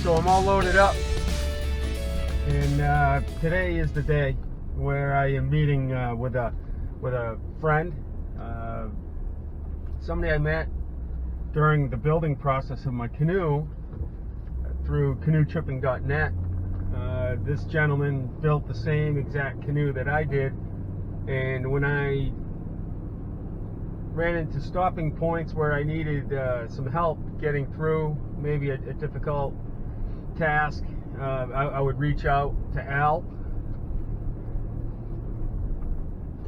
so I'm all loaded up, and today is the day where I am meeting with a friend, somebody I met during the building process of my canoe through canoetripping.net. This gentleman built the same exact canoe that I did, and when I ran into stopping points where I needed some help getting through maybe a difficult task, I would reach out to Al,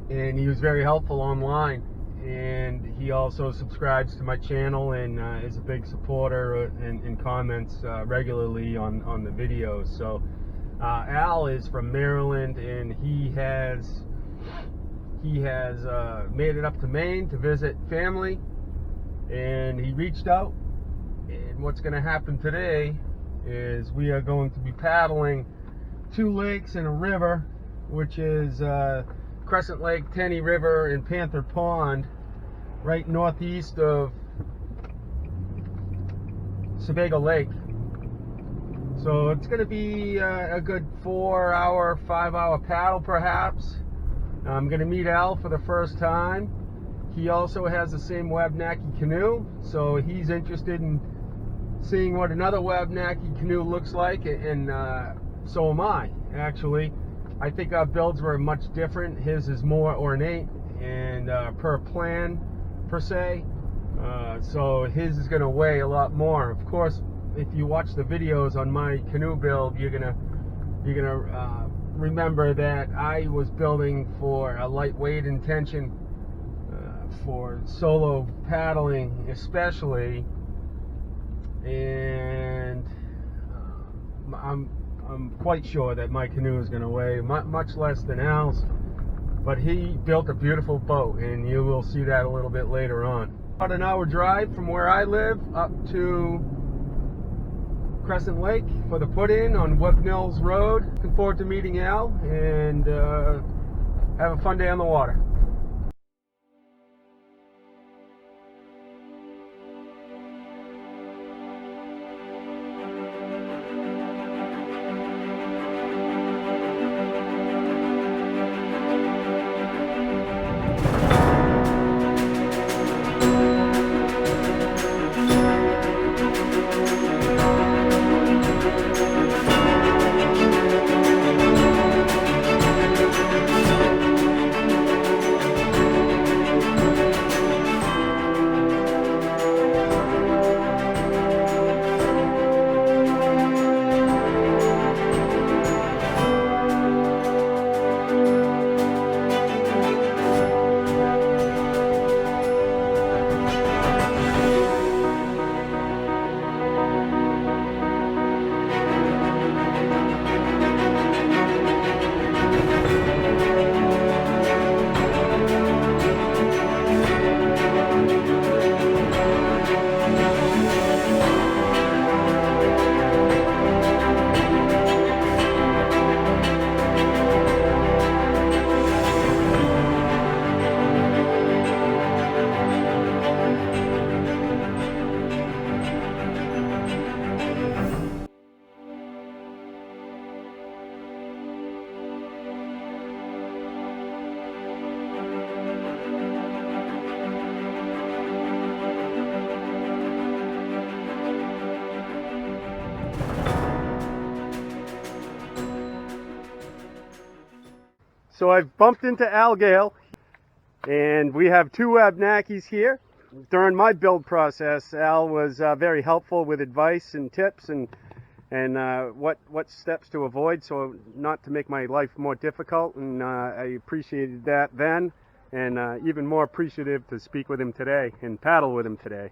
and he was very helpful online, and he also subscribes to my channel and is a big supporter and comments regularly on the videos. So Al is from Maryland, and he has made it up to Maine to visit family, and he reached out, and what's going to happen today is we are going to be paddling 2 lakes and a river, which is Crescent Lake, Tenny River, and Panther Pond, right northeast of Sebago Lake. So it's going to be a good 4-hour, 5-hour paddle perhaps. I'm going to meet Al for the first time. He also has the same Wabnaki canoe, so he's interested in seeing what another Wabnaki canoe looks like, and so am I, actually. I think our builds were much different. His is more ornate and per plan, per se. So his is going to weigh a lot more. Of course, if you watch the videos on my canoe build, you're gonna remember that I was building for a lightweight intention, for solo paddling especially, and I'm quite sure that my canoe is going to weigh much less than Al's, but he built a beautiful boat, and you will see that a little bit later on. About an hour drive from where I live up to Crescent Lake for the put-in on Webb Mills Road. Looking forward to meeting Al, and have a fun day on the water. So I've bumped into Al Gale, and we have 2 Wabnakis here. During my build process, Al was very helpful with advice and tips and what steps to avoid, so not to make my life more difficult, and I appreciated that then, and even more appreciative to speak with him today and paddle with him today.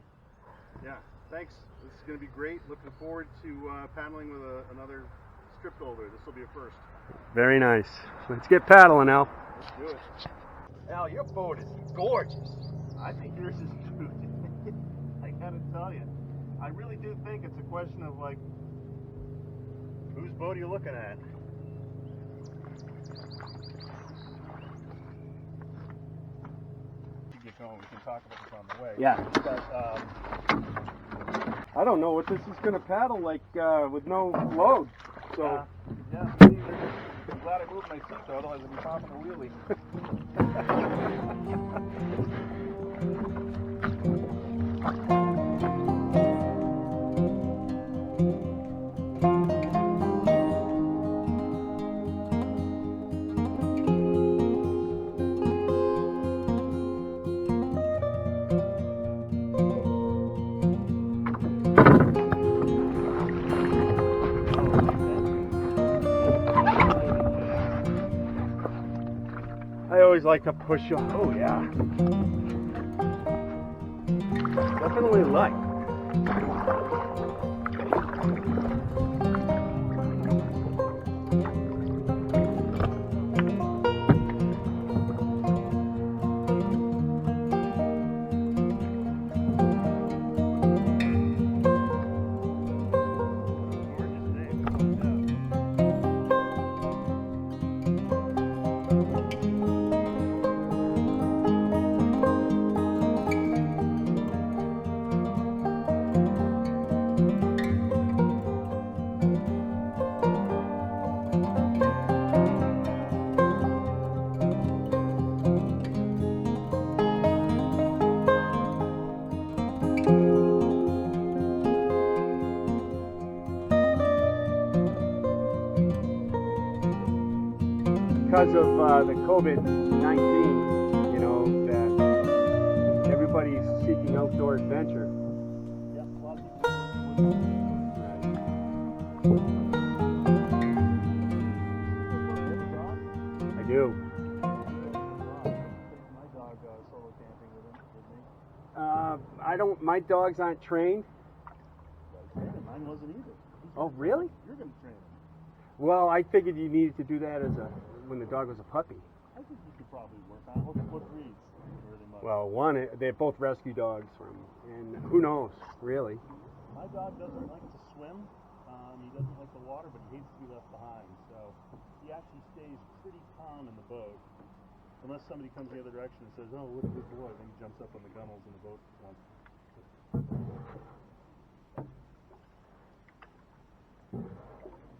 Yeah, thanks. This is going to be great. Looking forward to paddling with another strip builder. This will be a first. Very nice. Let's get paddling, Al. Let's do it. Al, your boat is gorgeous. I think yours is too. I gotta tell you, I really do think it's a question of like, whose boat are you looking at? Get going. We can talk about this on the way. Yeah. But, I don't know what this is going to paddle like with no load. So yeah. I'm glad I moved my seat though, otherwise I'd be popping a wheelie. I always like to push you. Oh yeah, definitely light. Because of the COVID-19, you know, that everybody's seeking outdoor adventure. Yeah, a lot of I do. My dog solo camping with me. I don't. My dogs aren't trained. Mine wasn't either. Oh, really? You're going to train him. Well, I figured you needed to do that when the dog was a puppy. I think you could probably work on it. What breeds? Really much. Well, they're both rescue dogs and who knows, really. My dog doesn't like to swim. He doesn't like the water, but he hates to be left behind. So he actually stays pretty calm in the boat. Unless somebody comes the other direction and says, "Oh, what a good boy," then he jumps up on the gunnels in the boat once.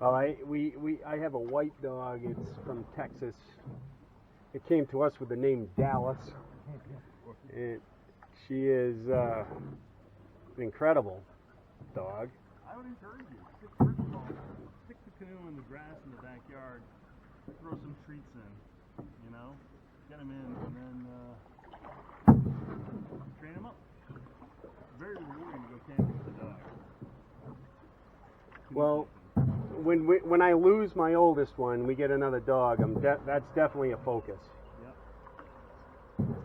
Well, I have a white dog. It's from Texas. It came to us with the name Dallas. She is an incredible dog. I would encourage you. Stick the canoe in the grass in the backyard. Throw some treats in. You know, get them in, and then train them up. Very rewarding to go camping with a dog. Well, when I lose my oldest one, we get another dog. That's definitely a focus. Yep. You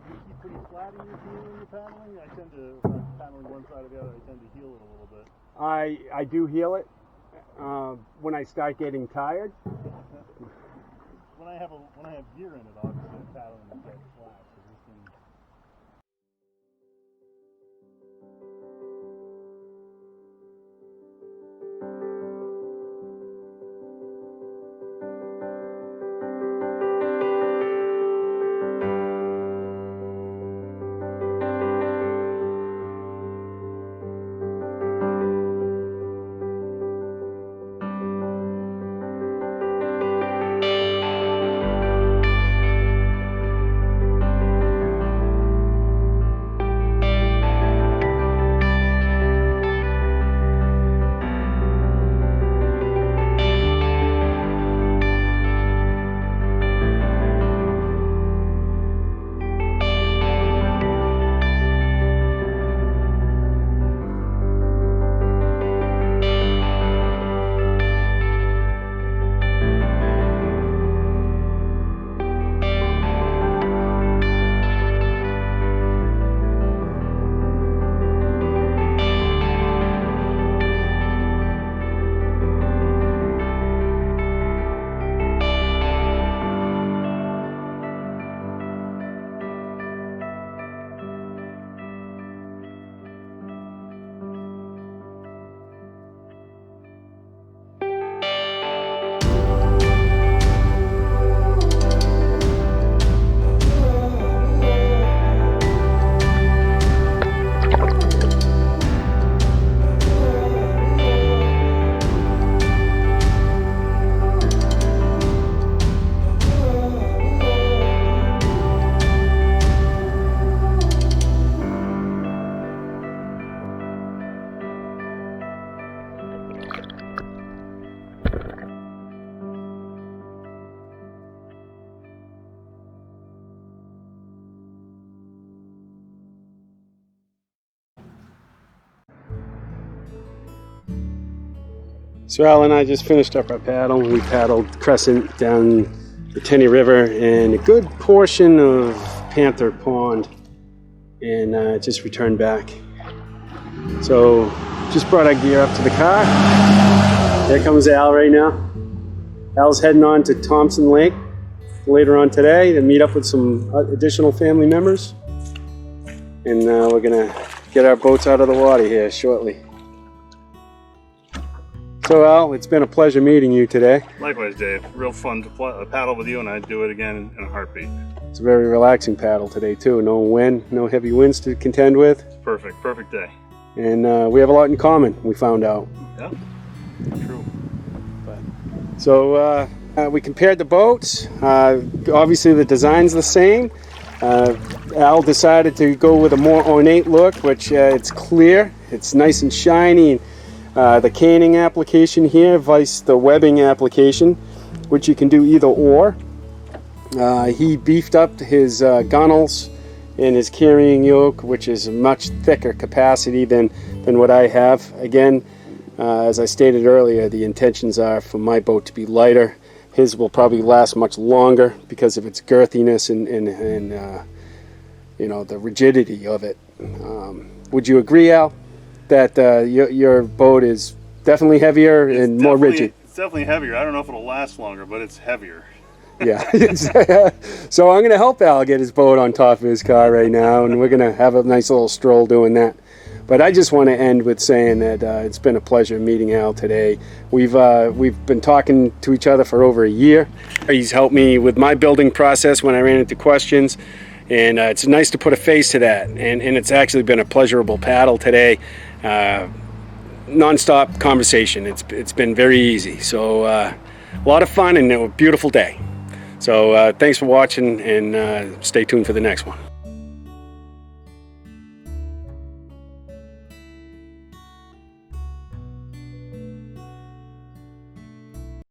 keep pretty flat in your heel when you're paddling. I tend to, if I'm paddling one side or the other, I tend to heel it a little bit. I do heel it when I start getting tired. When I have gear in it, obviously I'm paddling and dead flat. So this thing. So Al and I just finished up our paddle. We paddled Crescent down the Tenny River and a good portion of Panther Pond, and just returned back. So just brought our gear up to the car. There comes Al right now. Al's heading on to Thompson Lake later on today to meet up with some additional family members, and we're gonna get our boats out of the water here shortly. So Al, it's been a pleasure meeting you today. Likewise, Dave. Real fun to paddle with you, and I'd do it again in a heartbeat. It's a very relaxing paddle today too. No wind, no heavy winds to contend with. Perfect day. And we have a lot in common, we found out. Yeah, true. So we compared the boats. Obviously the design's the same. Al decided to go with a more ornate look, which it's clear, it's nice and shiny. The caning application here vice the webbing application, which you can do either or. He beefed up his gunnels and his carrying yoke, which is a much thicker capacity than what I have. Again, as I stated earlier, the intentions are for my boat to be lighter. His will probably last much longer because of its girthiness and you know, the rigidity of it. Would you agree, Al, that your boat is definitely heavier and more rigid? It's definitely heavier. I don't know if it'll last longer, but it's heavier. Yeah. So I'm going to help Al get his boat on top of his car right now, and we're going to have a nice little stroll doing that. But I just want to end with saying that it's been a pleasure meeting Al today. We've been talking to each other for over a year. He's helped me with my building process when I ran into questions, and it's nice to put a face to that. And it's actually been a pleasurable paddle today. Non-stop conversation. It's been very easy. So a lot of fun and a beautiful day. So thanks for watching, and stay tuned for the next one.